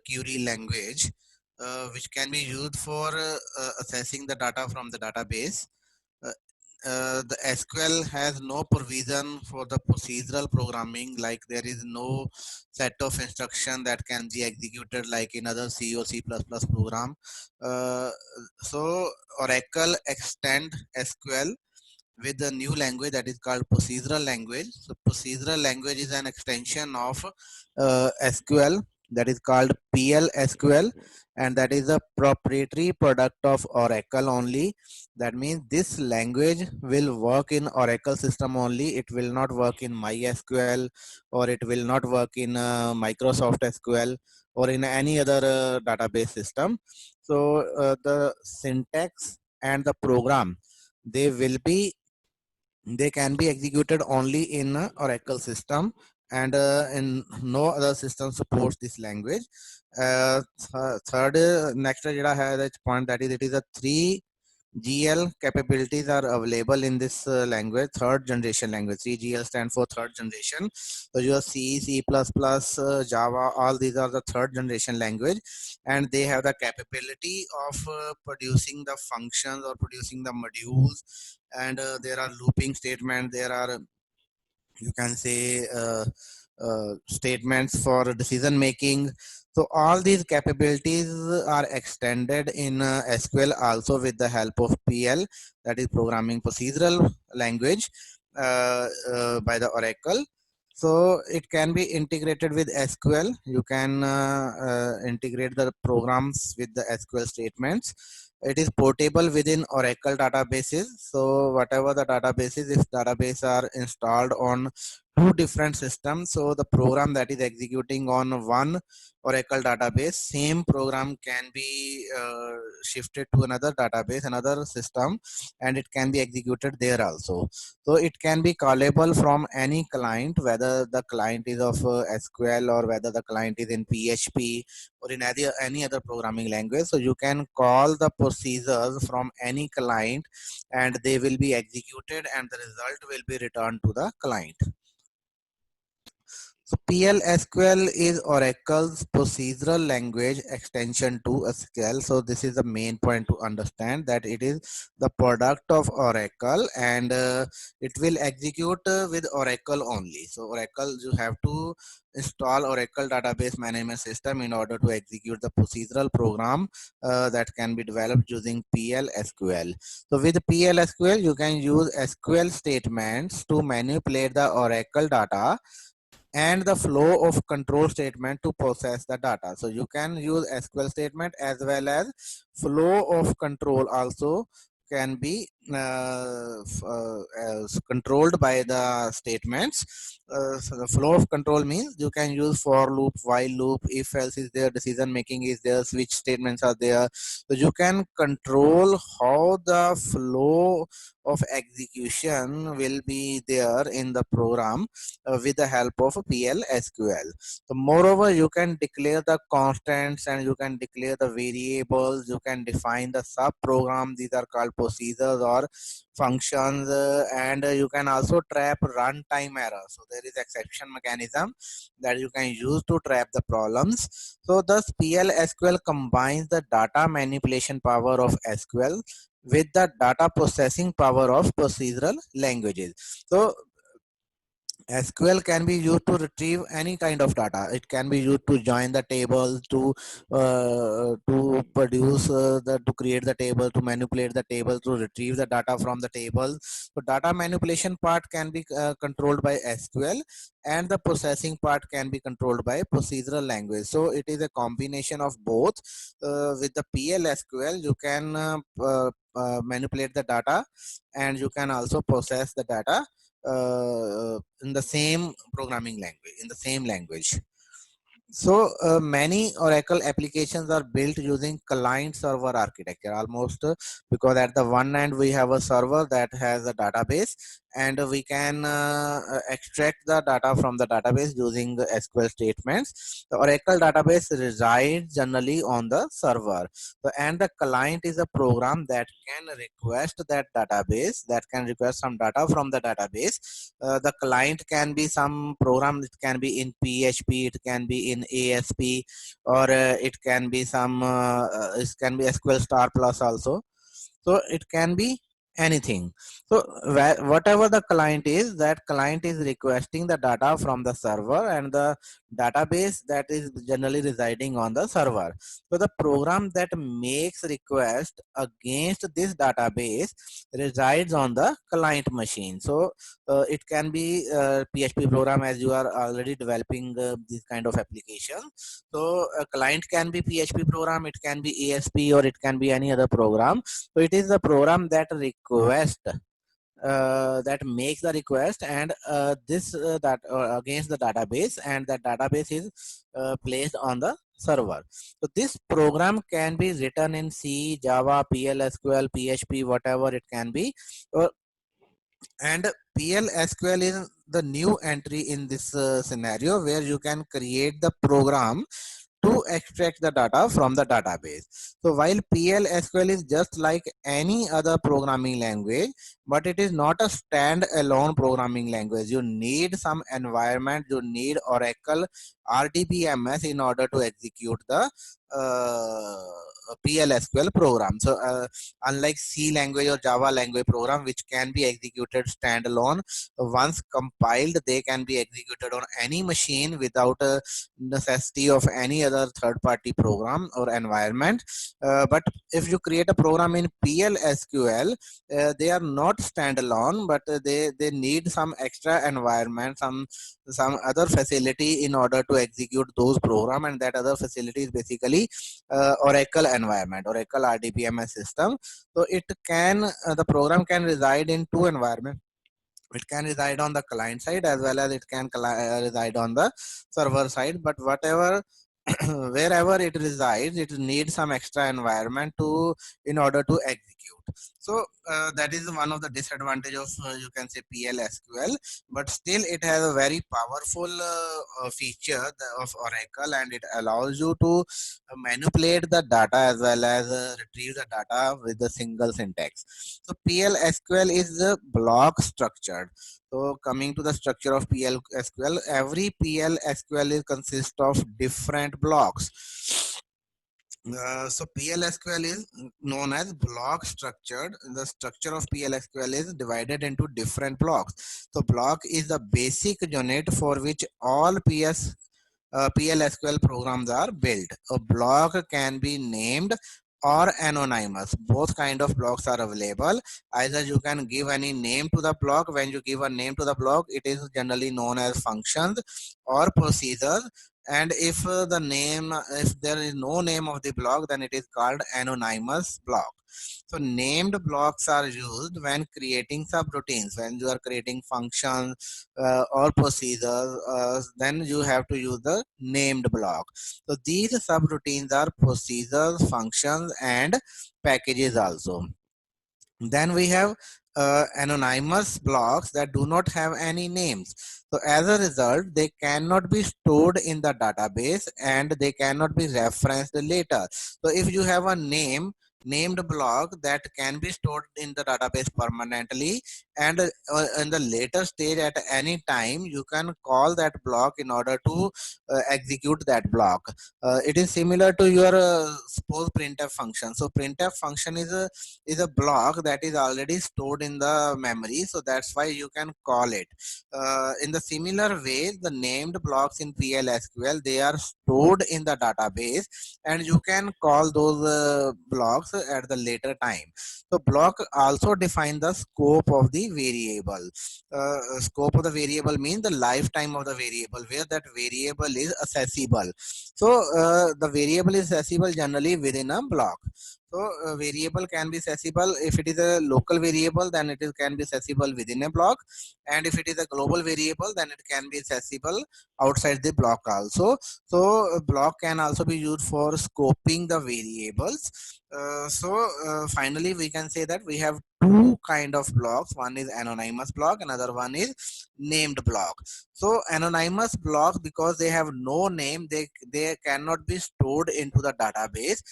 query language, which can be used for accessing the data from the database. Uh, the SQL has no provision for the procedural programming, like there is no set of instruction that can be executed like in other C or C++ program. Uh, so Oracle extend SQL with a new language that is called procedural language. So procedural language is an extension of SQL that is called PL SQL, and that is a proprietary product of Oracle only. That means this language will work in Oracle system only. It will not work in MySQL, or it will not work in Microsoft SQL, or in any other database system. So the syntax and the program, they will be they can be executed only in Oracle system, and in no other system supports this language. Third, next jada hai that point, that is it is a 3GL capabilities are available in this language, third generation language. 3GL stand for third generation. So your C, C++, Java, all these are the third generation language, and they have the capability of producing the functions or producing the modules, and there are looping statements, there are, you can say, statements for decision making. So all these capabilities are extended in SQL also with the help of PL, that is programming procedural language, by the Oracle. So it can be integrated with SQL. You can integrate the programs with the SQL statements. It is portable within Oracle databases. So whatever the databases, if database are installed on two different systems, so the program that is executing on one Oracle database, same program can be shifted to another database, another system, and it can be executed there also. So it can be callable from any client, whether the client is of SQL, or whether the client is in PHP, or in any other programming language. So you can call the procedures from any client, and they will be executed, and the result will be returned to the client. So PL/SQL is Oracle's procedural language extension to SQL. So this is the main point to understand, that it is the product of Oracle, and it will execute with Oracle only. So Oracle, you have to install Oracle database management system in order to execute the procedural program that can be developed using PL/SQL. So with PL/SQL, you can use SQL statements to manipulate the Oracle data and the flow of control statement to process the data. So you can use SQL statement as well as flow of control also can be controlled by the statements. So the flow of control means you can use for loop, while loop, if else is there, decision making is there, switch statements are there. So you can control how the flow of execution will be there in the program with the help of PL/SQL. So moreover, you can declare the constants, and you can declare the variables. You can define the sub program. These are called procedures or functions, and you can also trap runtime error. So there is exception mechanism that you can use to trap the problems. So thus PL/SQL combines the data manipulation power of SQL with the data processing power of procedural languages. So SQL can be used to retrieve any kind of data. It can be used to join the tables, to produce to create the table, to manipulate the table, to retrieve the data from the table. So data manipulation part can be controlled by SQL, and the processing part can be controlled by procedural language. So it is a combination of both. With the PL/SQL, you can manipulate the data, and you can also process the data in the same programming language, in the same language. So many Oracle applications are built using client server architecture almost, because at the one end we have a server that has a database, and we can extract the data from the database using the SQL statements. The Oracle database resides generally on the server. So, and the client is a program that can request that database, that can request some data from the database. The client can be some program, it can be in PHP, it can be in ASP, or it can be some it can be SQL Star Plus also. So it can be anything. So whatever the client is, that client is requesting the data from the server, and the database that is generally residing on the server. So the program that makes request against this database resides on the client machine. So it can be PHP program, as you are already developing this kind of application. So a client can be PHP program, it can be ASP, or it can be any other program. So it is the program that request, that makes the request, and this that against the database, and that database is placed on the server. So this program can be written in C, Java, PLSQL, PHP, whatever it can be. And PLSQL is the new entry in this scenario, where you can create the program to extract the data from the database. So while PLSQL is just like any other programming language, but it is not a stand-alone programming language. You need some environment, you need Oracle RDBMS in order to execute the PLSQL program. So unlike C language or Java language program, which can be executed standalone, once compiled, they can be executed on any machine without a necessity of any other third-party program or environment. But if you create a program in PLSQL, they are not standalone, but they need some extra environment, some other facility in order to execute those program, and that other facility is basically Oracle environment, Oracle RDBMS system. So it can the program can reside in two environments. It can reside on the client side, as well as it can reside on the server side. But whatever wherever it resides, it needs some extra environment to in order to execute. So that is one of the disadvantage of you can say PLSQL, but still it has a very powerful feature of Oracle, and it allows you to manipulate the data as well as retrieve the data with a single syntax. So PLSQL is the block structured. So coming to the structure of PLSQL, every PLSQL is consists of different blocks. So PLSQL is known as block structured. The structure of PLSQL is divided into different blocks. So block is the basic unit for which all PLSQL programs are built. A block can be named or anonymous. Both kind of blocks are available. Either you can give any name to the block. When you give a name to the block, it is generally known as functions or procedures. And if if there is no name of the block, then it is called anonymous block. So named blocks are used when creating subroutines. When you are creating functions or procedures, then you have to use the named block. So these subroutines are procedures, functions, and packages also. Then we have anonymous blocks that do not have any names. So as a result, they cannot be stored in the database, and they cannot be referenced later. So if you have a named block, that can be stored in the database permanently, and in the later stage, at any time, you can call that block in order to execute that block. It is similar to your suppose printf function. So printf function is a block that is already stored in the memory, so that's why you can call it. In the similar way, the named blocks in PLSQL, they are stored in the database, and you can call those blocks at the later time. So block also define the scope of the variable. Scope of the variable means the lifetime of the variable, where that variable is accessible. So the variable is accessible generally within a block. So variable can be accessible. If it is a local variable, then it is can be accessible within a block, and if it is a global variable, then it can be accessible outside the block also. So a block can also be used for scoping the variables. Finally we can say that we have two kind of blocks. One is anonymous block, another one is named block. So anonymous blocks, because they have no name, they cannot be stored into the database,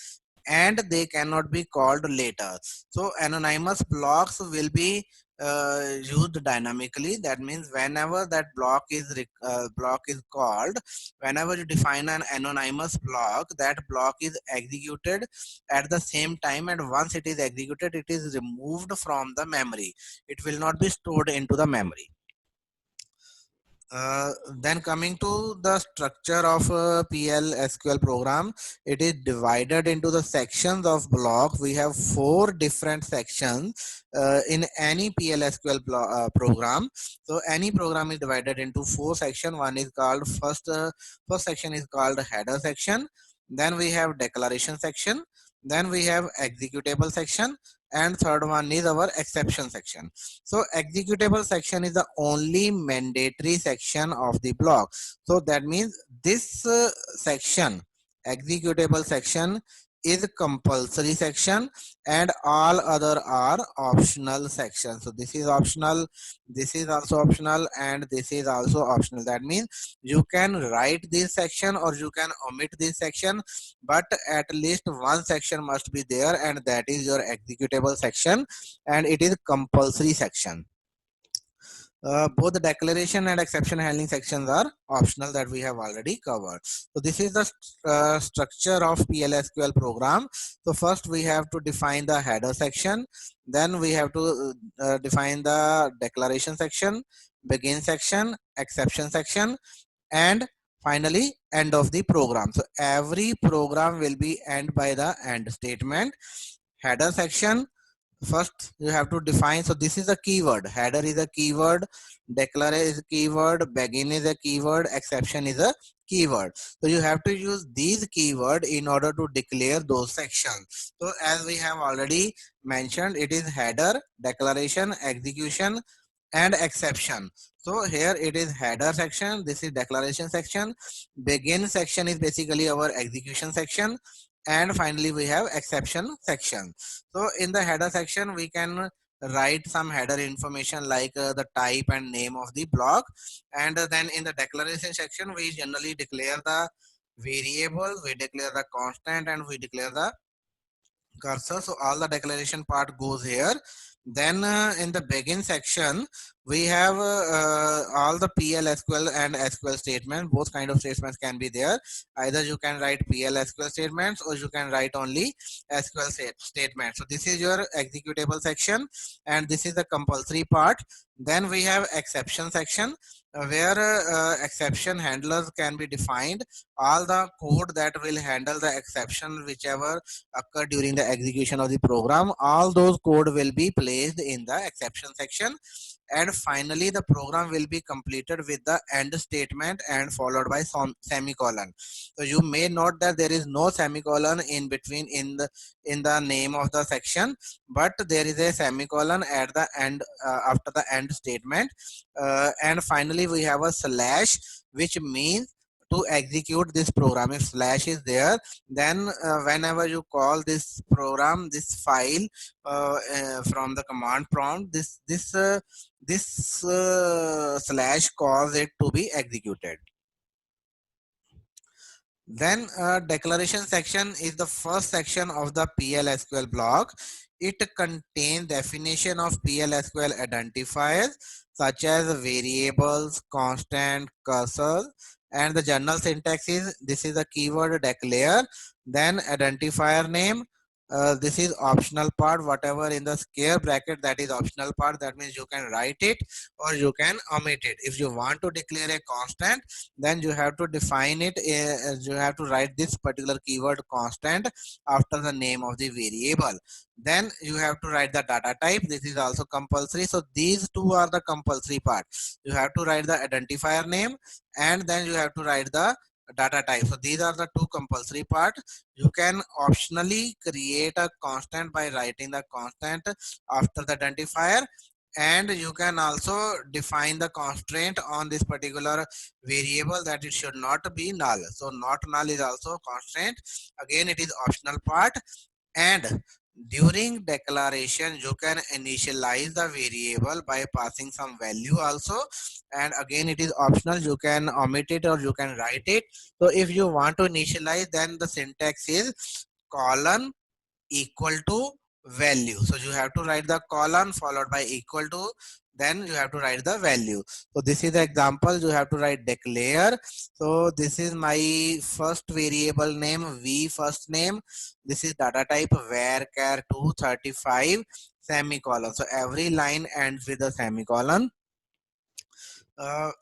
and they cannot be called later. So anonymous blocks will be used dynamically. That means whenever that block is called, whenever you define an anonymous block, that block is executed at the same time, and once it is executed, it is removed from the memory. It will not be stored into the memory. Then coming to the structure of a PL SQL program, it is divided into the sections of block. We have four different sections in any PL SQL program. So any program is divided into four sections. One is called first section is called header section. Then we have declaration section. Then we have executable section, and third one is our exception section. So executable section is the only mandatory section of the block. So that means this section, executable section, is compulsory section, and all other are optional sections. So this is optional, this is also optional, and this is also optional. That means you can write this section or you can omit this section, but at least one section must be there, and that is your executable section, and it is compulsory section. Both the declaration and exception handling sections are optional, that we have already covered. So this is the structure of PLSQL program. So first we have to define the header section, then we have to define the declaration section, begin section, exception section, and finally end of the program. So every program will be end by the end statement. Header section, first you have to define. So this is a keyword. Header is a keyword, declare is a keyword, begin is a keyword, exception is a keyword. So you have to use these keyword in order to declare those sections. So as we have already mentioned, it is header, declaration, execution, and exception. So here it is header section, this is declaration section, begin section is basically our execution section, and finally we have exception section. So in the header section we can write some header information like the type and name of the block, and then in the declaration section we generally declare the variable, we declare the constant, and we declare the cursor. So all the declaration part goes here. Then in the begin section we have all the PL SQL and SQL statements. Both kind of statements can be there. Either you can write PL SQL statements or you can write only SQL statements. So this is your executable section, and this is the compulsory part. Then we have exception section, where exception handlers can be defined. All the code that will handle the exception whichever occur during the execution of the program, all those code will be placed in the exception section. And finally the program will be completed with the end statement and followed by some semicolon. So you may note that there is no semicolon in between in the name of the section, but there is a semicolon at the end after the end statement. And finally we have a slash, which means to execute this program. If slash is there, then whenever you call this program, this file from the command prompt, this slash cause it to be executed. Then declaration section is the first section of the PLSQL block. It contains definition of PLSQL identifiers such as variables, constant, cursor, and the general syntax is this is a keyword declare, then identifier name. This is optional part, whatever in the square bracket, that is optional part. That means you can write it or you can omit it. If you want to declare a constant, then you have to define it. You have to write this particular keyword constant after the name of the variable. Then you have to write the data type. This is also compulsory. So these two are the compulsory part. You have to write the identifier name, and then you have to write the data type. So these are the two compulsory part. You can optionally create a constant by writing the constant after the identifier, and you can also define the constraint on this particular variable that it should not be null. So not null is also constraint. Again, it is optional part. And during declaration you can initialize the variable by passing some value also, and again it is optional, you can omit it or you can write it. So if you want to initialize, then the syntax is colon equal to value. So you have to write the colon followed by equal to, then you have to write the value. So this is the example, you have to write declare. So this is my first variable name v first name. This is data type varchar 235 semicolon. So every line ends with a semicolon.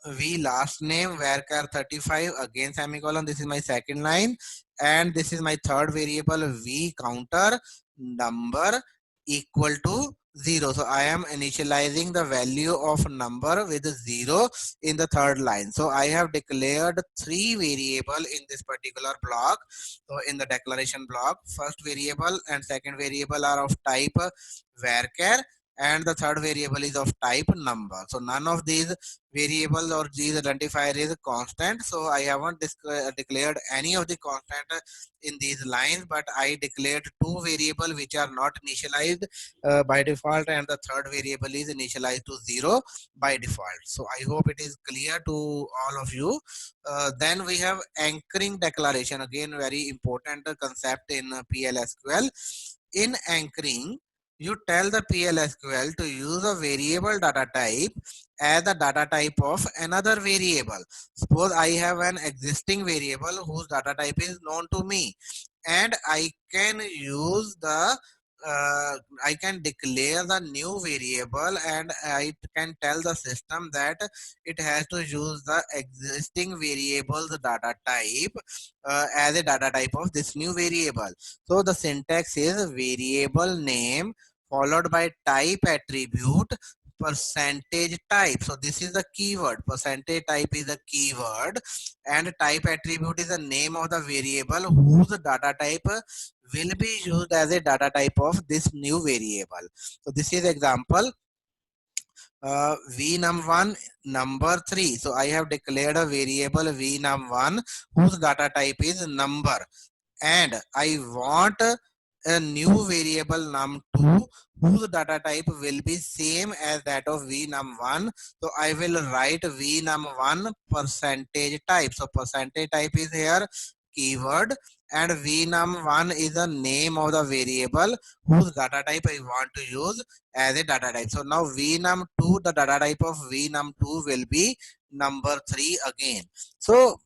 V last name varchar 35 again semicolon. This is my second line, and this is my third variable v counter number equal to 0. So I am initializing the value of number with 0 in the third line. So I have declared three variable in this particular block. So in the declaration block, first variable and second variable are of type varchar, and the third variable is of type number. So none of these variable or these identifier is constant. So I haven't declared any of the constant in these lines, but I declared two variable which are not initialized by default, and the third variable is initialized to 0 by default. So I hope it is clear to all of you. Then we have anchoring declaration, again very important concept in PLSQL. In anchoring, you tell the PLSQL to use a variable data type as the data type of another variable. Suppose I have an existing variable whose data type is known to me, and I can use the I can declare the new variable, and I can tell the system that it has to use the existing variable's data type as a data type of this new variable. So the syntax is variable name followed by type attribute percentage type. So this is the keyword. Percentage type is the keyword, and type attribute is the name of the variable whose data type will be used as a data type of this new variable. So this is example vnum1 number 3. So I have declared a variable vnum1 whose data type is number, and I want a new variable num2 whose data type will be same as that of vnum1. So I will write vnum1 percentage type. So percentage type is here keyword, and vnum1 is the name of the variable whose data type I want to use as a data type. So now vnum2, the data type of vnum2 will be number 3 again. So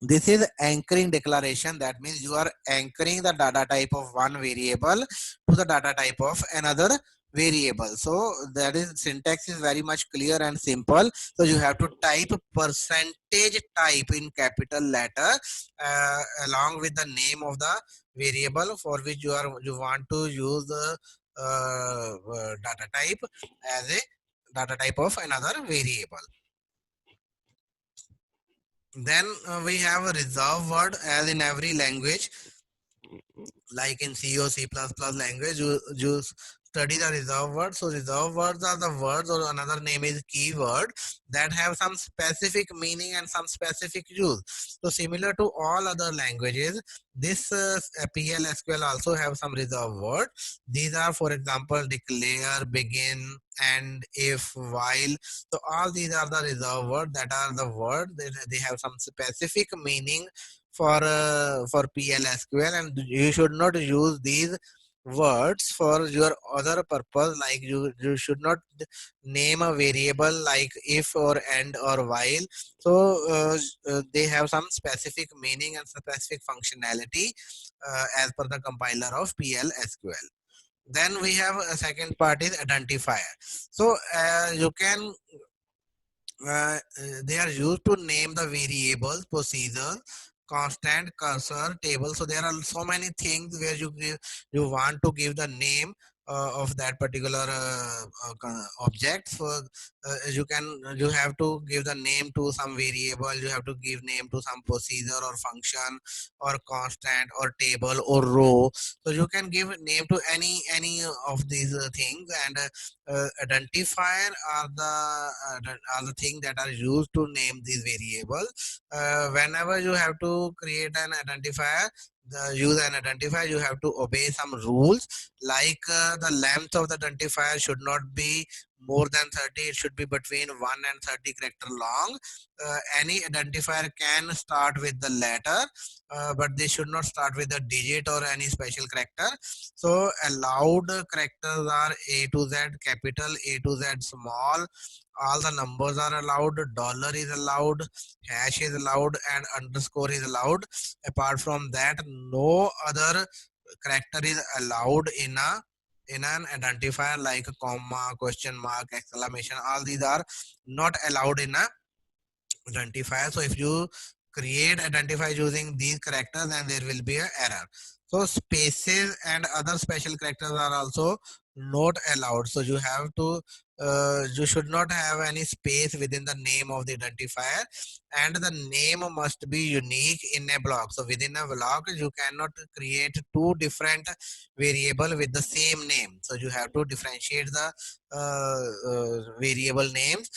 this is anchoring declaration. That means you are anchoring the data type of one variable to the data type of another variable. So that is syntax is very much clear and simple. So you have to type percentage type in capital letter along with the name of the variable for which you want to use the data type as a data type of another variable. Then we have a reserve word, as in every language, like in C or C++ language, you study the reserve words. So reserve words are the words, or another name is keyword, that have some specific meaning and some specific use. So similar to all other languages, this PLSQL also have some reserve word. These are, for example, declare, begin, and, if, while. So all these are the reserve word, that are the word they have some specific meaning for PLSQL, and you should not use these words for your other purpose. Like you should not name a variable like if or and or while. So they have some specific meaning and specific functionality as per the compiler of PLSQL. Then we have a second part is identifier. So you can they are used to name the variables, procedure, constant, cursor, table. So there are so many things where you want to give the name of that particular object. So you have to give the name to some variable, you have to give name to some procedure or function or constant or table or row. So you can give name to any of these things. And identifier are the thing that are used to name these variables. Whenever you have to create an identifier, use an identifier, you have to obey some rules, like the length of the identifier should not be more than 30, it should be between 1 and 30 character long. Any identifier can start with the letter, but they should not start with a digit or any special character. So allowed characters are A to Z capital, A to Z small, all the numbers are allowed, dollar is allowed, hash is allowed, and underscore is allowed. Apart from that, no other character is allowed in an identifier, like a comma, question mark, exclamation. All these are not allowed in a identifier. So if you create identifier using these characters, then there will be an error. So spaces and other special characters are also not allowed. So you should not have any space within the name of the identifier, and the name must be unique in a block. So within a block, you cannot create two different variable with the same name. So you have to differentiate the variable names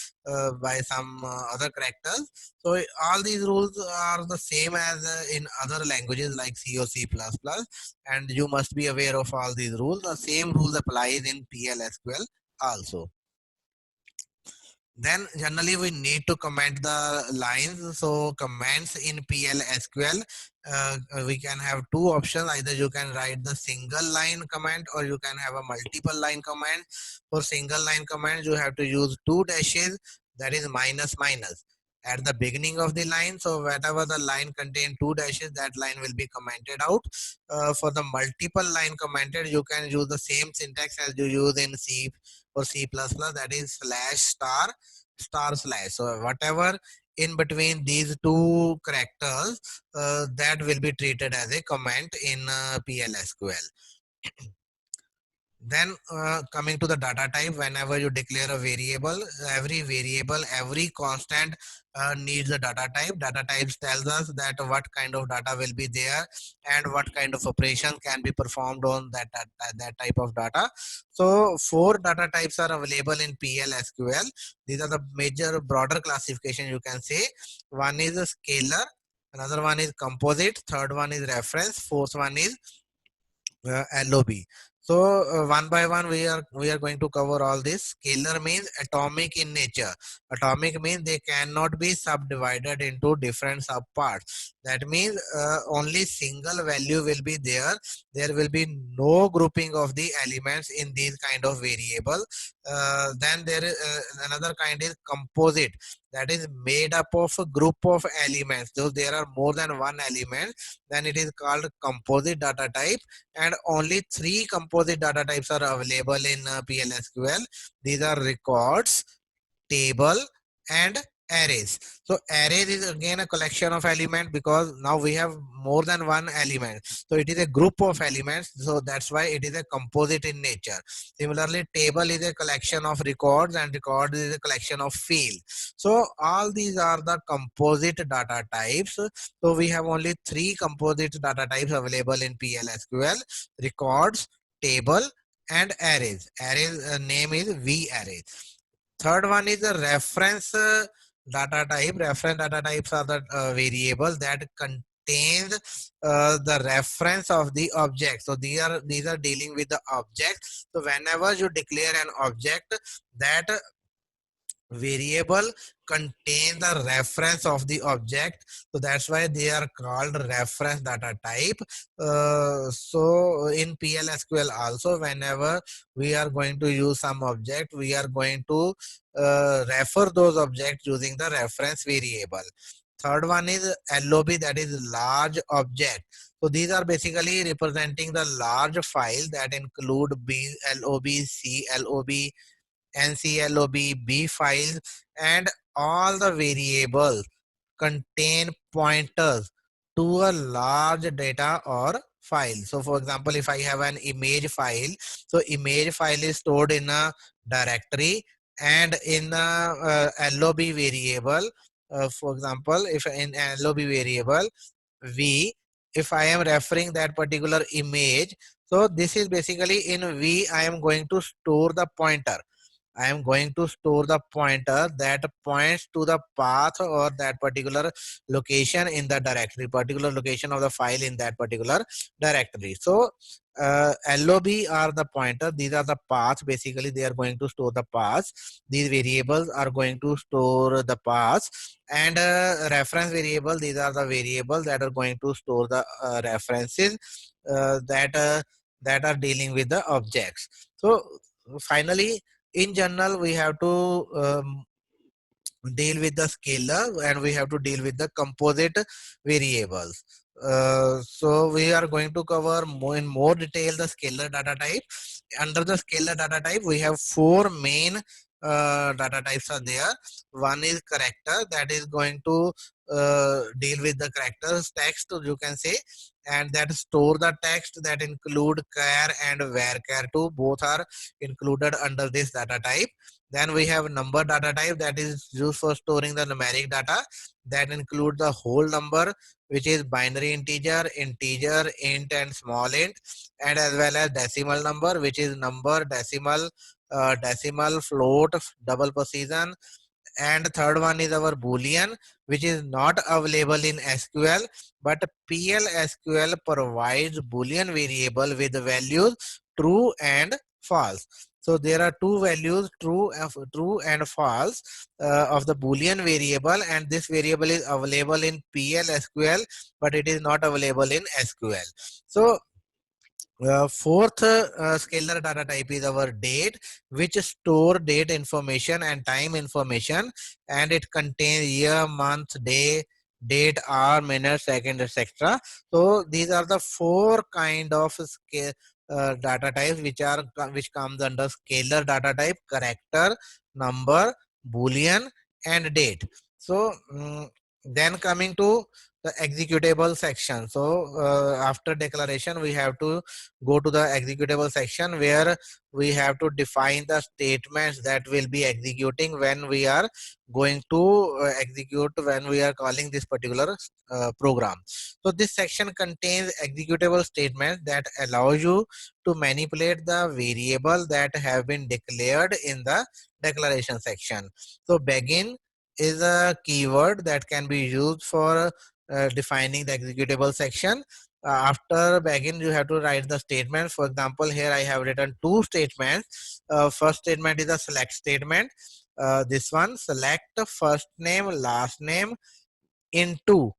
by some other characters. So all these rules are the same as in other languages like C or C++, and you must be aware of all these rules. The same rules applies in PLSQL also. Then generally we need to comment the lines. So comments in PLSQL, we can have two options. Either you can write the single line comment, or you can have a multiple line comment. For single line comment, you have to use two dashes, that is minus minus at the beginning of the line. So whatever the line contain two dashes, that line will be commented out. For the multiple line commented, you can use the same syntax as you use in C or C++, that is slash star star slash. So whatever in between these two characters, that will be treated as a comment in PLSQL. Then coming to the data type, whenever you declare a variable, every constant needs a data type. Data types tells us that what kind of data will be there and what kind of operation can be performed on that type of data. So four data types are available in PLSQL. These are the major broader classification you can say. One is a scalar, another one is composite, third one is reference, fourth one is LOB. So one by one we are going to cover all this. Scalar means atomic in nature. Atomic means they cannot be subdivided into different subparts. That means only single value will be there. There will be no grouping of the elements in these kind of variable. Then there is another kind is composite, that is made up of a group of elements. So there are more than one element, then it is called composite data type. And only three composite data types are available in PLSQL. These are records, table, and arrays. So arrays is again a collection of elements, because now we have more than one element. So it is a group of elements. So that's why it is a composite in nature. Similarly, table is a collection of records, and record is a collection of fields. So all these are the composite data types. So we have only three composite data types available in PLSQL: records, table, and arrays. Arrays name is varray. Third one is a reference data type. Reference data types are the variable that contains the reference of the object. So these are dealing with the object. So whenever you declare an object, that variable contain the reference of the object, so that's why they are called reference data type. So in PLSQL also, whenever we are going to use some object, we are going to refer those objects using the reference variable. Third one is LOB, that is large object. So these are basically representing the large file that include BLOB, CLOB, NCLOB, B files, and all the variables contain pointers to a large data or file. So for example, if I have an image file, so image file is stored in a directory and in a LOB variable. For example, if in LOB variable v, if I am referring that particular image, so this is basically in v I am going to store the pointer. I am going to store the pointer that points to the path or that particular location in the directory, particular location of the file in that particular directory. So LOB are the pointer. These are the paths. Basically, they are going to store the paths. These variables are going to store the paths. And reference variable, these are the variables that are going to store the references that are dealing with the objects. So finally, in general, we have to deal with the scalar and we have to deal with the composite variables. So we are going to cover in more detail the scalar data type. Under the scalar data type, we have four main data types are there. One is character, that is going to deal with the characters text, you can say, and that store the text, that include char and varchar2, both are included under this data type. Then we have number data type, that is used for storing the numeric data, that includes the whole number, which is binary integer, integer, int and small int, and as well as decimal number, which is number, decimal, decimal, float, double precision. And third one is our boolean, which is not available in SQL, but PL/SQL provides boolean variable with values true and false. So there are two values, true and false, of the boolean variable, and this variable is available in PL/SQL, but it is not available in SQL. So fourth scalar data type is our date, which store date information and time information, and it contains year, month, day, date, hour, minute, second, etc. So these are the four kind of scale data types which comes under scalar data type: character, number, boolean, and date. So then coming to the executable section. So after declaration, we have to go to the executable section where we have to define the statements that will be executing when we are going to execute, when we are calling this particular program. So this section contains executable statements that allow you to manipulate the variable that have been declared in the declaration section. So begin is a keyword that can be used for defining the executable section. After begin, you have to write the statements. For example, here I have written two statements. First statement is a select statement. This one, select first name, last name into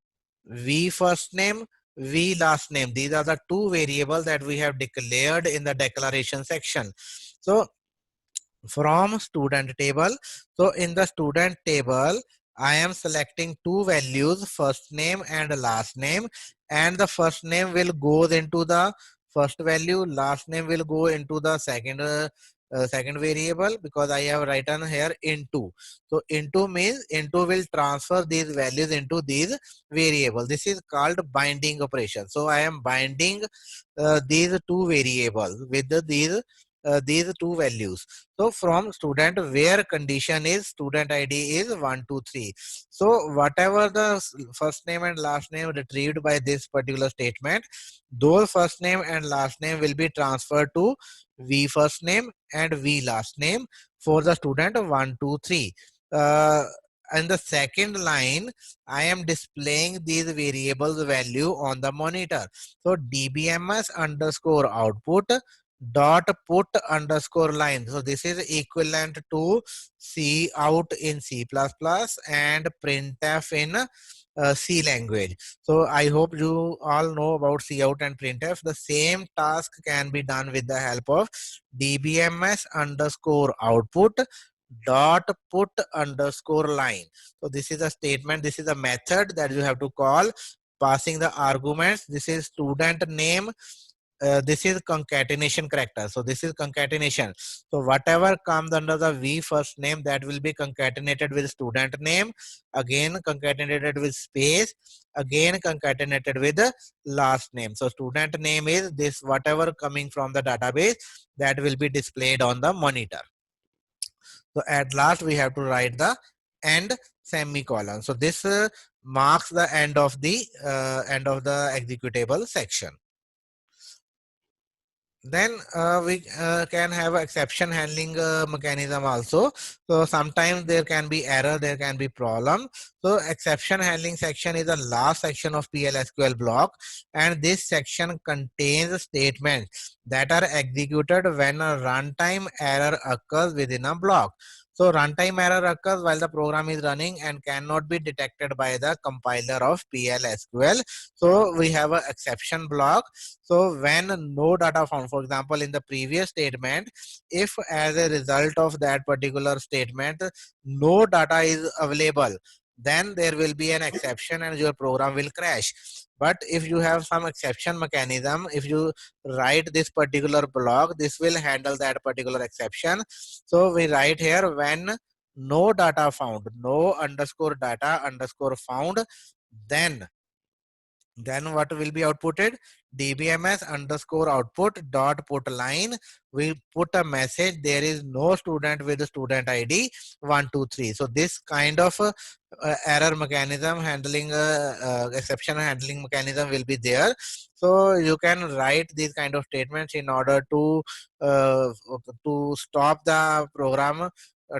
v first name, v last name. These are the two variables that we have declared in the declaration section. So from student table, so in the student table, I am selecting two values, first name and last name, and the first name will go into the first value, last name will go into the second variable, because I have written here into. So into means into will transfer these values into these variables. This is called binding operation. So I am binding these two variables with these two values. So from student, where condition is student ID is 1, 2, 3. So whatever the first name and last name retrieved by this particular statement, those first name and last name will be transferred to V first name and V last name for the student 1, 2, 3. And the second line, I am displaying these variables value on the monitor. So dbms underscore output dot put underscore line. So this is equivalent to C out in C++ and printf in C language. So I hope you all know about C out and printf. The same task can be done with the help of dbms underscore output dot put underscore line. So this is a statement, this is a method that you have to call, passing the arguments. This is student name this is concatenation character. So this is concatenation. So whatever comes under the V first name, that will be concatenated with student name, again concatenated with space, again concatenated with the last name. So student name is this, whatever coming from the database, that will be displayed on the monitor. So at last we have to write the end semicolon. So this marks the end of the executable section. Then we can have exception handling mechanism also. So sometimes there can be error, there can be problem. So exception handling section is the last section of PLSQL block, and this section contains statements that are executed when a runtime error occurs within a block. So runtime error occurs while the program is running and cannot be detected by the compiler of PLSQL. So we have an exception block. So when no data found, for example, in the previous statement, if as a result of that particular statement, no data is available, then there will be an exception and your program will crash. But if you have some exception mechanism, if you write this particular block, this will handle that particular exception. So we write here, when no data found, no underscore data underscore found, then what will be outputted? DBMS underscore output dot put line. We put a message, there is no student with the student ID 123. So this kind of error mechanism handling, exception handling mechanism will be there. So you can write these kind of statements in order to stop the program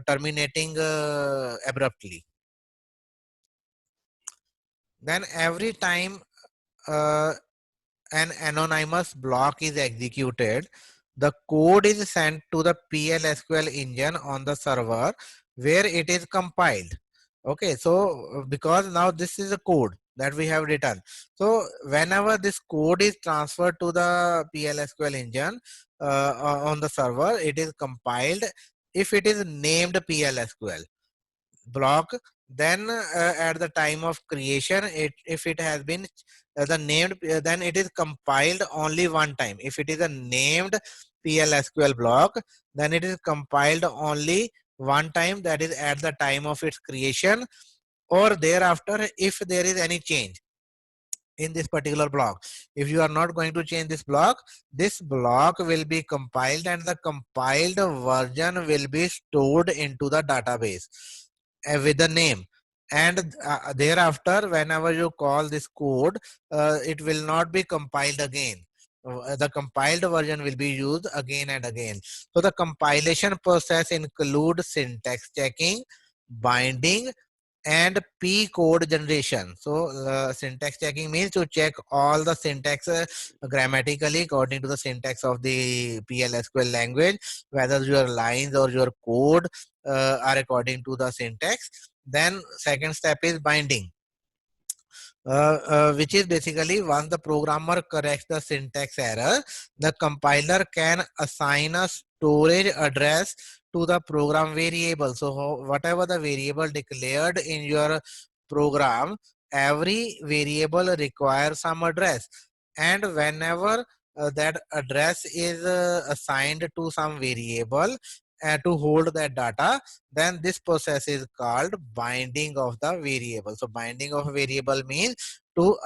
terminating abruptly. Then every time uh, an anonymous block is executed, the code is sent to the PLSQL engine on the server where it is compiled. Okay, so because now this is a code that we have written. So whenever this code is transferred to the PLSQL engine on the server, it is compiled. If it is named PLSQL block, then at the time of creation, if it has been the named, then it is compiled only one time. If it is a named PLSQL block, then it is compiled only one time, that is at the time of its creation, or thereafter if there is any change in this particular block. If you are not going to change this block will be compiled and the compiled version will be stored into the database with the name. And thereafter, whenever you call this code, it will not be compiled again. The compiled version will be used again and again. So the compilation process includes syntax checking, binding, and P code generation. So syntax checking means to check all the syntax grammatically according to the syntax of the PLSQL language, whether your lines or your code are according to the syntax. Then second step is binding, which is basically once the programmer corrects the syntax error, the compiler can assign a storage address to the program variable. So whatever the variable declared in your program, every variable requires some address. And whenever that address is assigned to some variable to hold that data, then this process is called binding of the variable. So binding of a variable means to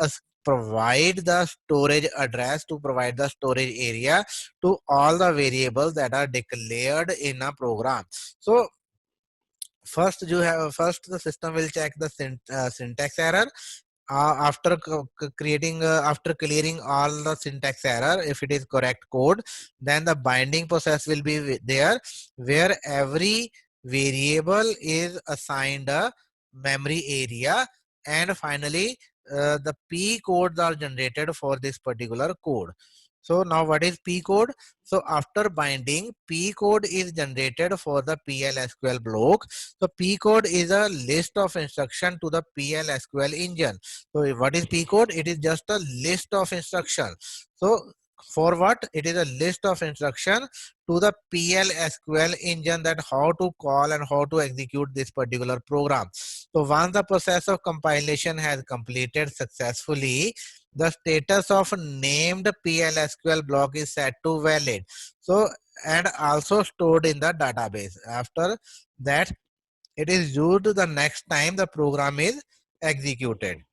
provide the storage address, to provide the storage area to all the variables that are declared in a program. So first the system will check the syntax error. After creating after clearing all the syntax error, if it is correct code, then the binding process will be there, where every variable is assigned a memory area, and finally the P codes are generated for this particular code. So now what is P code? So after binding, P code is generated for the PLSQL block. So P code is a list of instruction to the PLSQL engine. So what is P code? It is just a list of instruction. So for what? It is a list of instruction to the PLSQL engine, that how to call and how to execute this particular program. So once the process of compilation has completed successfully, the status of named PLSQL block is set to valid. So, and also stored in the database. After that, it is used the next time the program is executed.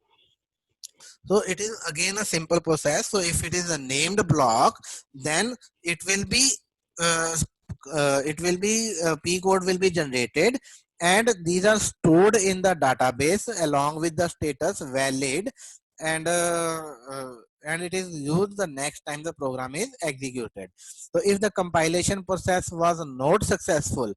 So it is again a simple process. So if it is a named block, then it will be uh, P code will be generated, and these are stored in the database along with the status valid, and and it is used the next time the program is executed. So if the compilation process was not successful,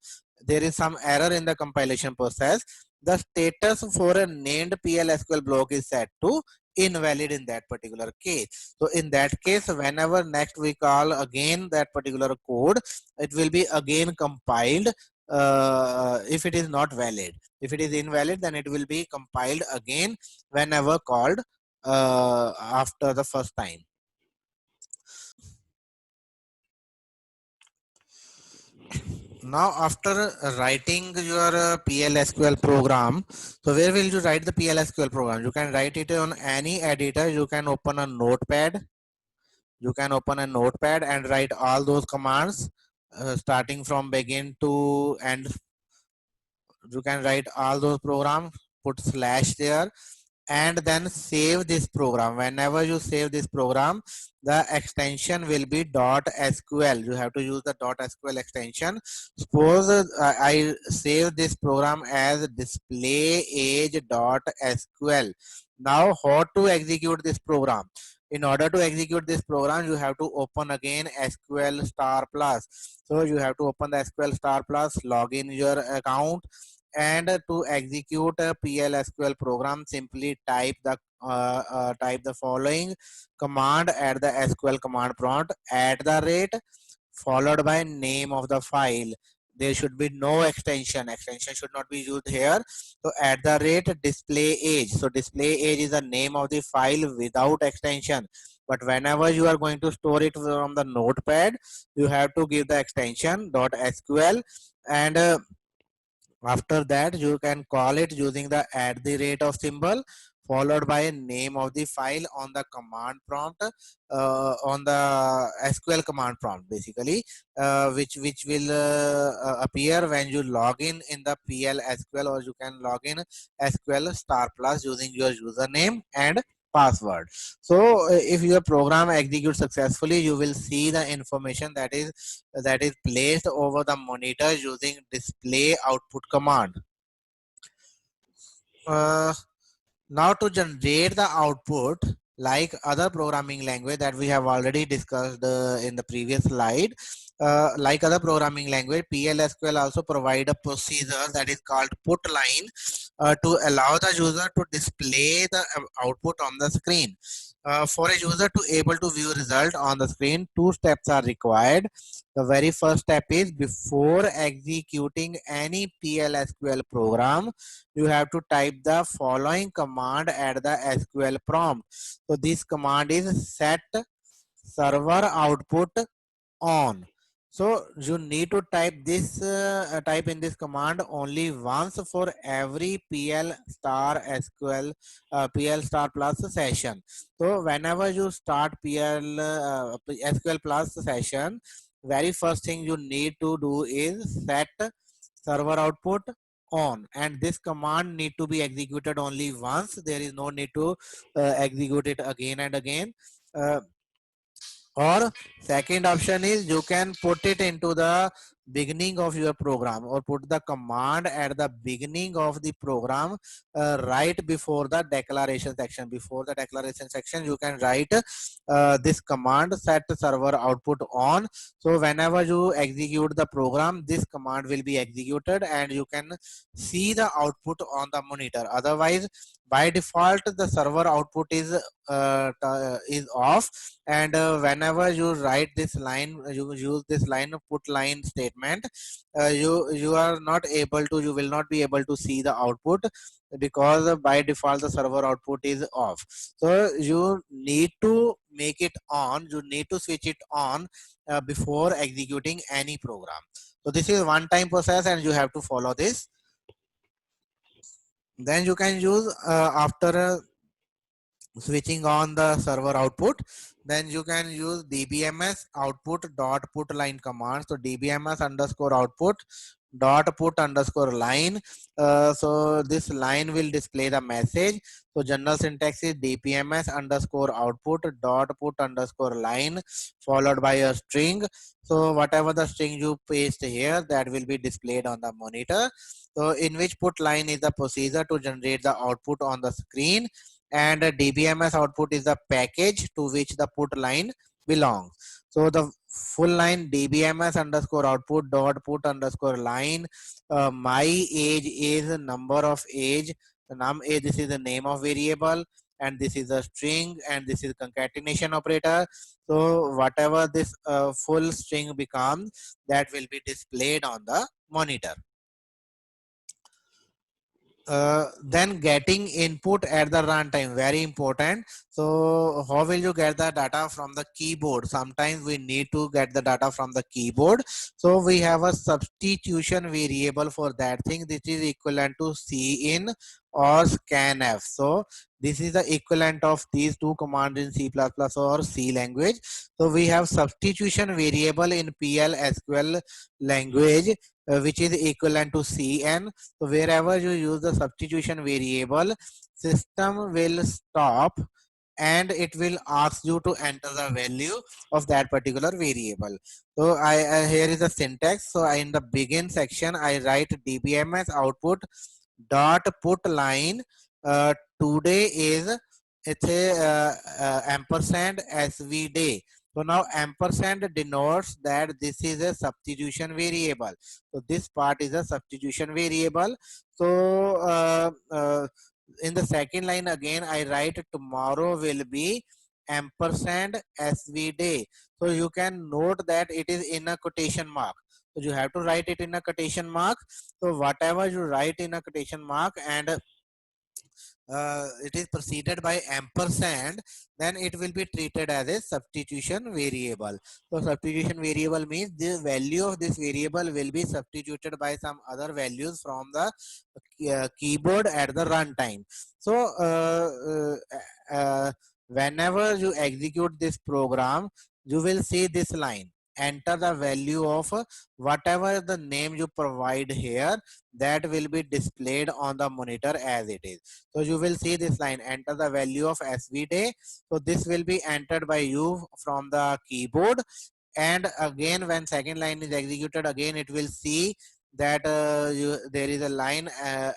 there is some error in the compilation process, the status for a named PLSQL block is set to invalid in that particular case. So in that case, whenever next we call again that particular code, it will be again compiled if it is not valid. If it is invalid, then it will be compiled again whenever called after the first time. Now, after writing your PLSQL program, so where will you write the PLSQL program? You can write it on any editor. You can open a notepad. You can open a notepad and write all those commands starting from begin to end. You can write all those programs, put slash there, and then save this program. Whenever you save this program, the extension will be .sql. You have to use the .sql extension. Suppose I save this program as display age.sql. Now how to execute this program? In order to execute this program, you have to open again SQL star plus. So you have to open the SQL star plus, log in your account, and to execute a PLSQL program, simply type the following command at the SQL command prompt: @ followed by name of the file. There should be no extension. Extension should not be used here. So @display age. So display age is the name of the file without extension. But whenever you are going to store it from the notepad, you have to give the extension .sql, and after that you can call it using the @ symbol followed by a name of the file on the command prompt, on the SQL command prompt basically, which will appear when you log in the PL SQL, or you can log in SQL star plus using your username and password. So if your program executes successfully, you will see the information that is placed over the monitor using display output command. Uh, Now to generate the output, like other programming language that we have already discussed in the previous slide, like other programming language, PLSQL also provide a procedure that is called put line to allow the user to display the output on the screen. For a user to able to view result on the screen, two steps are required. The very first step is, before executing any PLSQL program, you have to type the following command at the SQL prompt. So this command is set server output on. So you need to type in this command only once for every PL star SQL PL star plus session. So whenever you start PL SQL plus session, very first thing you need to do is set server output on, and this command need to be executed only once. There is no need to execute it again and again. Or second option is, you can put it into the beginning of your program, or put the command at the beginning of the program, right before the declaration section. Before the declaration section, you can write this command, set server output on. So whenever you execute the program, this command will be executed and you can see the output on the monitor. Otherwise, by default the server output is off, and whenever you write this line, you use this line of put line statement, you are not able to, you will not be able to see the output, because by default the server output is off. So you need to make it on, you need to switch it on before executing any program. So this is one time process and you have to follow this. Then you can use after switching on the server output, then you can use dbms output dot put line command. So dbms underscore output dot put underscore line. So this line will display the message. So general syntax is dbms underscore output dot put underscore line followed by a string. So whatever the string you paste here, that will be displayed on the monitor. So in which put line is the procedure to generate the output on the screen, and dbms output is the package to which the put line belongs. So the full line dbms underscore output dot put underscore line. My age is number of age. The num age, this is the name of variable, and this is a string, and this is concatenation operator. So whatever this full string becomes, that will be displayed on the monitor. Then getting input at the runtime, very important. So how will you get the data from the keyboard? Sometimes we need to get the data from the keyboard. So we have a substitution variable for that thing. This is equivalent to cin or scanf. So this is the equivalent of these two commands in C++ or C language. So we have substitution variable in PL SQL language, which is equivalent to cn. So wherever you use the substitution variable, system will stop and it will ask you to enter the value of that particular variable. So here is the syntax. So in the begin section, I write dbms output dot put line. Today is, it's a ampersand sv day. So now ampersand denotes that this is a substitution variable. So this part is a substitution variable. So in the second line again, I write tomorrow will be ampersand sv day. So you can note that it is in a quotation mark. So you have to write it in a quotation mark. So whatever you write in a quotation mark and it is preceded by ampersand, then it will be treated as a substitution variable. So substitution variable means the value of this variable will be substituted by some other values from the keyboard at the runtime. So whenever you execute this program, you will see this line, enter the value of whatever the name you provide here, that will be displayed on the monitor as it is. So you will see this line, enter the value of SV day. So this will be entered by you from the keyboard. And again, when second line is executed, again it will see that there is a line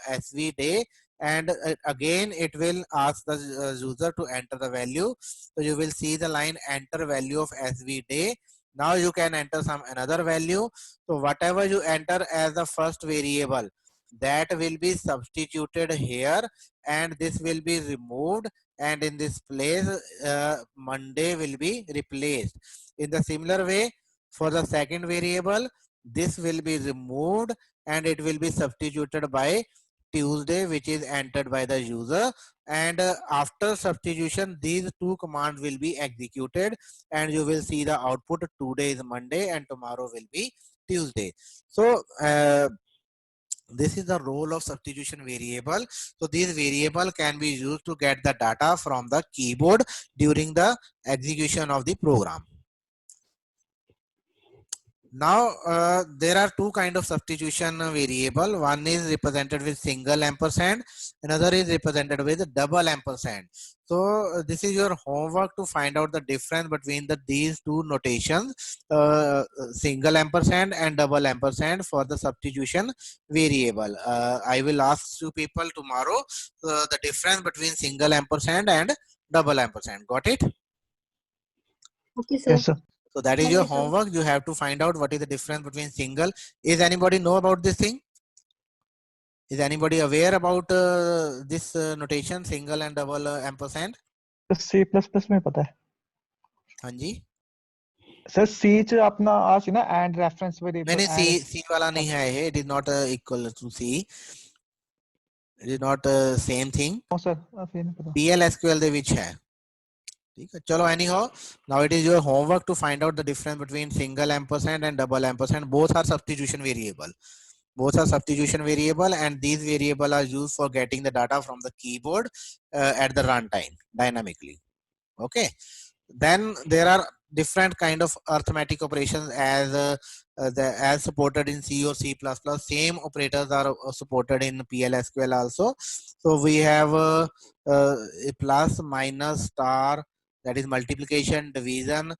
SV day, and again it will ask the user to enter the value. So you will see the line enter value of SV day. Now you can enter some another value. So whatever you enter as the first variable, that will be substituted here, and this will be removed, and in this place Monday will be replaced. In the similar way, for the second variable, this will be removed and it will be substituted by Tuesday, which is entered by the user. And after substitution, these two commands will be executed, and you will see the output. Today is Monday and tomorrow will be Tuesday. So this is the role of substitution variable. So this variable can be used to get the data from the keyboard during the execution of the program. Now there are two kind of substitution variable. One is represented with single ampersand, another is represented with double ampersand. So this is your homework to find out the difference between these two notations, single ampersand and double ampersand for the substitution variable. I will ask you people tomorrow the difference between single ampersand and double ampersand. Got it? Okay, sir. Yes, sir. So that is Thank your you, sir. homework. You have to find out what is the difference between single. Is anybody know about this thing? Is anybody aware about this notation, single and double ampersand? C++ में पता है हाँ जी sir C च अपना आज ना and reference variable नहीं C वाला नहीं है ये. It is not equal to C. It is not same thing. No sir फिर नहीं पता PL SQL ਦੇ ਵਿੱਚ है. ठीक है चलो anyhow, now it is your homework to find out the difference between single ampersand and double ampersand. Both are substitution variable. Both are substitution variable, and these variable are used for getting the data from the keyboard at the runtime dynamically. Okay. Then there are different kind of arithmetic operations as supported in C or C++. Same operators are supported in PLSQL also. So we have a plus, minus, star, that is multiplication, division,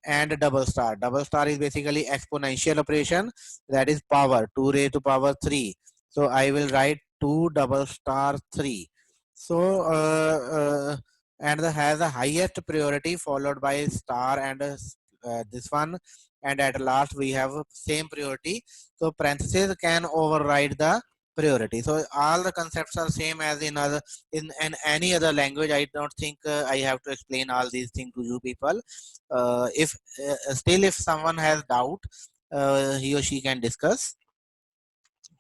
and double star. Double star is basically exponential operation, that is power 2 raised to power 3. So I will write 2 double star 3. So and has a highest priority followed by star and this one, and at last we have same priority. So parentheses can override the priority. So all the concepts are same as in other in any other language. I don't think I have to explain all these things to you people. If still if someone has doubt, he or she can discuss.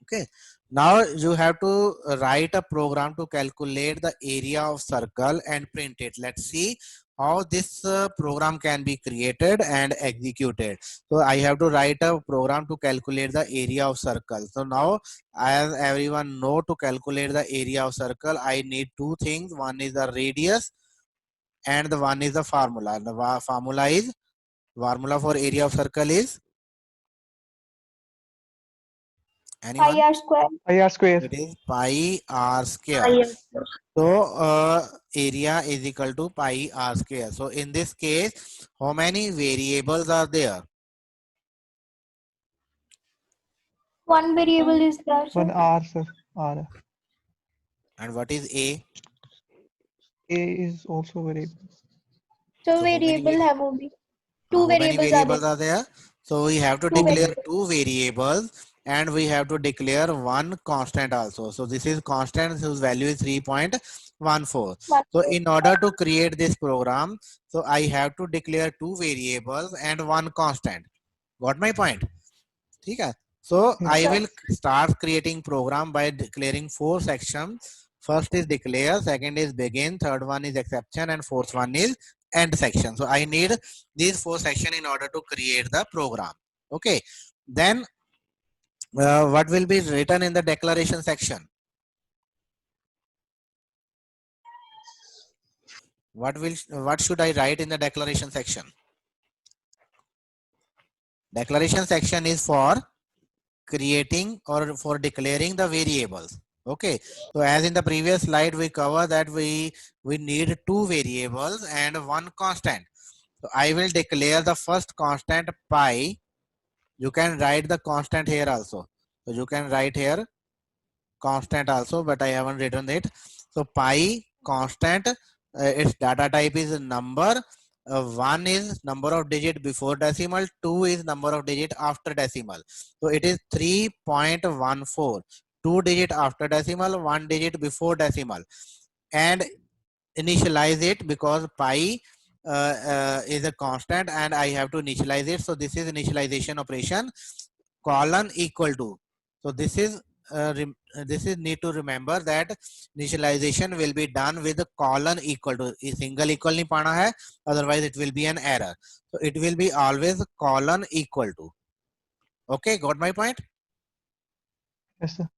Okay. Now you have to write a program to calculate the area of circle and print it. Let's see how this program can be created and executed. So I have to write a program to calculate the area of circle. So now, as everyone know, to calculate the area of circle, I need two things. One is the radius and the one is the formula. The formula for area of circle is anyone? Pi r square. Pi r square. It is pi r square. Pi r square. So area is equal to pi r square. So in this case, how many variables are there? One variable is there, sir. One r, sir. R. And what is a? A is also variable. So So how many variable have only two how many variables variables are are there? So we have to Two declare variables. two variables, and we have to declare one constant also. So this is constant whose value is 3.14. One. So in order to create this program, so I have to declare two variables and one constant. Got my point? ठीक है? So Yes, I sir. will start creating program by declaring four sections. First is declare, second is begin, third one is exception, and fourth one is end section. So I need these four sections in order to create the program. Okay. Then what will be written in the declaration section? What should I write in the declaration section? Declaration section is for creating or for declaring the variables. Okay. So as in the previous slide, we cover that we need two variables and one constant. So I will declare the first constant pi. You can write the constant here also. So you can write here constant also, but I haven't written it. So pi constant, its data type is number. One is number of digit before decimal, two is number of digit after decimal. So it is 3.14, two digit after decimal, one digit before decimal, and initialize it because pi is a constant and I have to initialize it. So this is initialization operation, colon equal to. So this is need to remember that initialization will be done with colon equal to. Single equal nahi pana hai, otherwise it will be an error. So it will be always colon equal to. Okay, got my point? Yes, sir.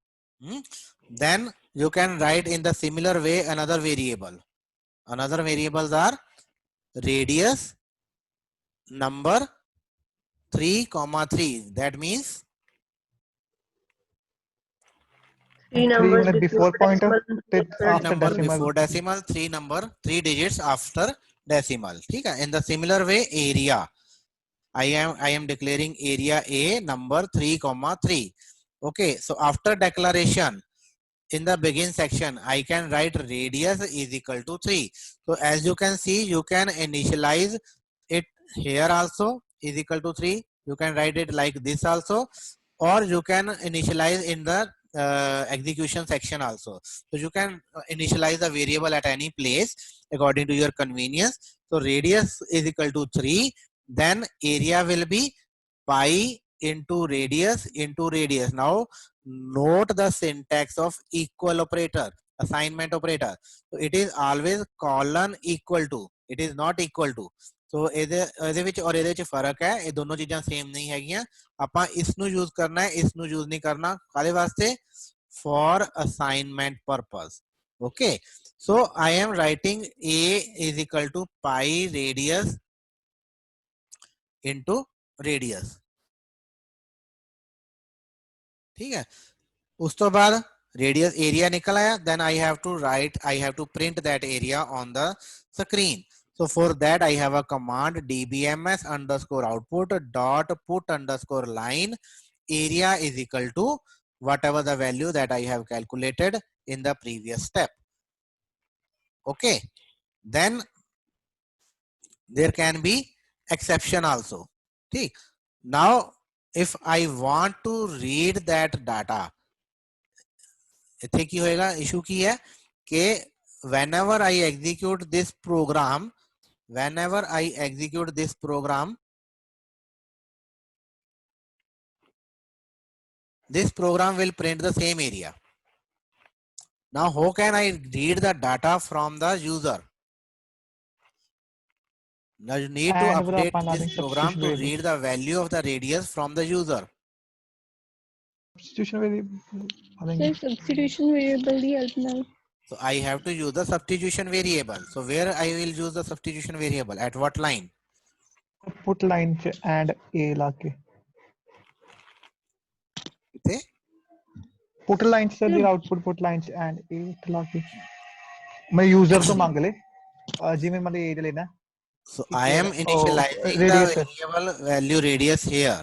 Then you can write in the similar way another variable. Another variables are radius, number, 3,3. That means Three Three numbers मतलब before pointer, then after number decimal. before decimal, three digits after decimal. ठीक है? In the similar way, area. I am declaring area A number 3,3. Okay. So after declaration, in the begin section, I can write radius is equal to 3. So as you can see, you can initialize it here also is equal to 3. You can write it like this also, or you can initialize in the execution section also. So you can initialize the variable at any place according to your convenience. So radius is equal to 3. Then area will be pi into radius into radius. Now note the syntax of equal operator, assignment operator. So it is always colon equal to. It is not equal to. ਸੋ ਇਹਦੇ ਵਿੱਚ ਔਰ ਇਹਦੇ ਵਿੱਚ ਫਰਕ ਹੈ, ਇਹ ਦੋਨੋਂ ਚੀਜ਼ਾਂ ਸੇਮ ਨਹੀਂ ਹੈਗੀਆਂ। ਆਪਾਂ ਇਸ ਨੂੰ ਯੂਜ਼ ਕਰਨਾ ਹੈ, ਇਸ ਨੂੰ ਯੂਜ਼ ਨਹੀਂ ਕਰਨਾ। ਕਾਹਦੇ ਵਾਸਤੇ? For assignment purpose. Okay, so I am writing a is equal to pi radius into radius। ठीक है, उस तो बाद radius area निकल आया, then I have to write, I have to print that area on the screen। So for that I have a command dbms underscore output dot put underscore line area is equal to whatever the value that I have calculated in the previous step। Okay, then there can be exception also। ठीक, now if I want to read that data, इथे की होएगा, issue की है कि whenever I execute this program, whenever I execute this program, this program will print the same area। Now how can I read the data from the user? Now you need to And update ਆਪਾਂ ਲਾ this ਦੇਂਗੇ program substitution to variable। read the value of the radius from the user। substitution variable ਲਾ Sir, देंगे। substitution variable ਦੀ help ਨਾਲ। So I have to use the substitution variable। So where I will use the substitution variable? At what line? put line च and a ला के। इथे put line च sir output put line च and a ला के मैं user ਤੋਂ ਮੰਗ ले ਜਿਵੇਂ ਮਤਲਬ age ਲੈਣਾ। So I am initializing the radius variable value radius here।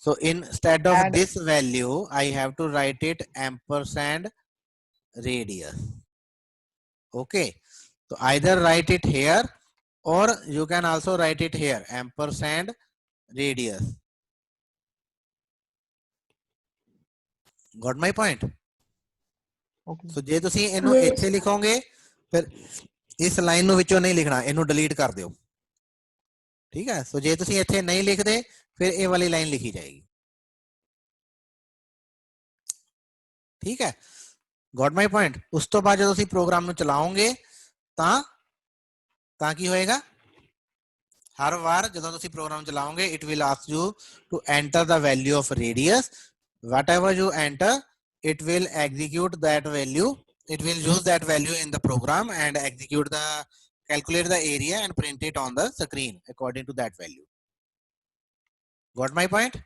So instead of and this value, I have to write it ampersand radius। Okay, so either write it here or you can also write it here, ampersand radius। Got my point? okay। So ਜੇ ਤੁਸੀਂ ਇਹਨੂੰ Yes। ਇੱਥੇ ਲਿਖੋਗੇ, ਫਿਰ ਇਸ line ਨੂੰ ਵਿੱਚੋਂ ਨਹੀਂ ਲਿਖਣਾ, ਇਹਨੂੰ ਡਿਲੀਟ ਕਰ ਦਿਓ। ਠੀਕ ਹੈ, ਸੋ ਜੇ ਤੁਸੀਂ ਇੱਥੇ ਨਹੀਂ ਲਿਖਦੇ ਫਿਰ ਇਹ ਵਾਲੀ ਲਾਈਨ ਲਿਖੀ ਜਾਏਗੀ। ਠੀਕ ਹੈ, ਗॉट ਮਾਈ ਪੁਆਇੰਟ। ਉਸ ਤੋਂ ਬਾਅਦ ਜਦੋਂ ਤੁਸੀਂ ਪ੍ਰੋਗਰਾਮ ਨੂੰ ਚਲਾਓਗੇ ਤਾਂ ਕੀ ਹੋਏਗਾ? ਹਰ ਵਾਰ ਜਦੋਂ ਤੁਸੀਂ programme ਚਲਾਓਗੇ it will ask you to enter the value of radius। whatever you enter, it will execute that value, it will use that value in the program and execute the calculate the area and print it on the screen according to that value। Got my point?